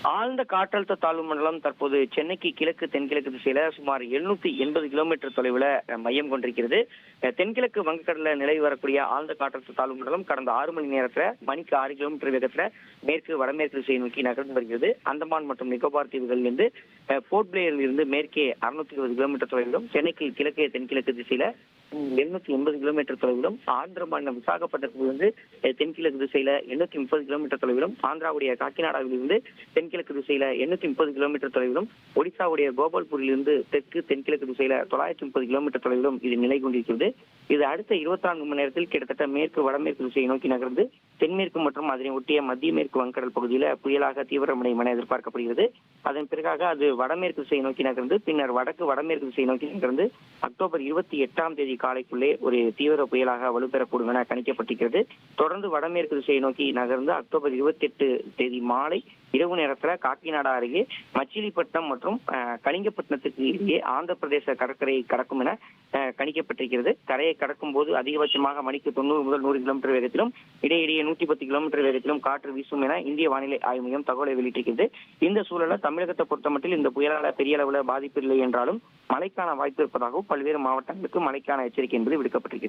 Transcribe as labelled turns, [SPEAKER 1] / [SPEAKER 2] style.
[SPEAKER 1] ஆழ்ந்த காற்றழுத்த தாழ்வு மண்டலம் தற்போது சென்னைக்கு கிழக்கு தென்கிழக்கு திசையில சுமார் 780 கிலோமீட்டர் தொலைவில் மையம் கொண்டிருக்கிறது. தென்கிழக்கு வங்கக்கடல நிலவி வரக்கூடிய ஆழ்ந்த காற்றழுத்த தாழ்வு மண்டலம் கடந்த 6 மணி நேரத்துல மணிக்கு 6 கிலோமீட்டர் வேகத்துல மேற்கு வடமேற்கு திசையை நோக்கி நகர்ந்து வருகிறது. அந்தமான் மற்றும் நிக்கோபார் தீவுகளிலிருந்து போர்ட் பிளேயரில் இருந்து மேற்கே 620 கிலோமீட்டர் தொலைவிலும், சென்னைக்கு கிழக்கே தென்கிழக்கு திசையில 780 கிலோமீட்டர் தொலைவிலும், ஆந்திர மாநிலம் விசாகப்பட்டினத்திலிருந்து தென்கிழக்கு திசையில 830 கிலோமீட்டர் தொலைவிலும், ஆந்திராவுடைய காக்கிநாடாவில் இருந்து தென்கிழக்கு திசையில 830 கிலோமீட்டர் தொலைவிலும், ஒடிசாவுடைய கோபால்பூரிலிருந்து தெற்கு தென்கிழக்கு திசையில 930 கிலோமீட்டர் தொலைவிலும் இது நிலை கொண்டிருக்கிறது. இது அடுத்த 24 மணி நேரத்தில் கிட்டத்தட்ட மேற்கு வடமேற்கு திசையை நோக்கி நகர்ந்து தென்மேற்கு மற்றும் அதனை ஒட்டிய மத்திய மேற்கு வங்கக்கடல் பகுதியில புயலாக தீவிரமடையும் என எதிர்பார்க்கப்படுகிறது. அதன் பிறகாக அது வடமேற்கு திசையை நோக்கி நகர்ந்து பின்னர் வடக்கு வடமேற்கு திசையை நோக்கி நகர்ந்து அக்டோபர் 28ஆம் தேதி காலைக்குள்ளே ஒரு தீவிர புயலாக வலுப்பெறக்கூடும் என கணிக்கப்பட்டிருக்கிறது. தொடர்ந்து வடமேற்கு திசையை நோக்கி நகர்ந்து அக்டோபர் 28 தேதி மாலை இரவு நேரத்துல காக்கிநாடா அருகே மச்சிலிப்பட்டினம் மற்றும் கலிங்கப்பட்டினத்துக்கு இடையே ஆந்திர பிரதேச கடற்கரையை கடக்கும் என கணிக்கப்பட்டிருக்கிறது. கரையை கடக்கும் போது அதிகபட்சமாக மணிக்கு 90 முதல் 100 கிலோமீட்டர் வேகத்திலும் இடையிடையே 110 கிலோமீட்டர் வேகத்திலும் காற்று வீசும் என இந்திய வானிலை ஆய்வு மையம் தகவலை வெளியிட்டிருக்கிறது. இந்த சூழல தமிழகத்தை பொறுத்தமட்டில் இந்த புயலால பெரிய அளவுல பாதிப்பு இல்லை என்றாலும் மழைக்கான வாய்ப்பு இருப்பதாகவும் பல்வேறு மாவட்டங்களுக்கு மழைக்கான எச்சரிக்கை என்பது விடுக்கப்பட்டிருக்கிறது.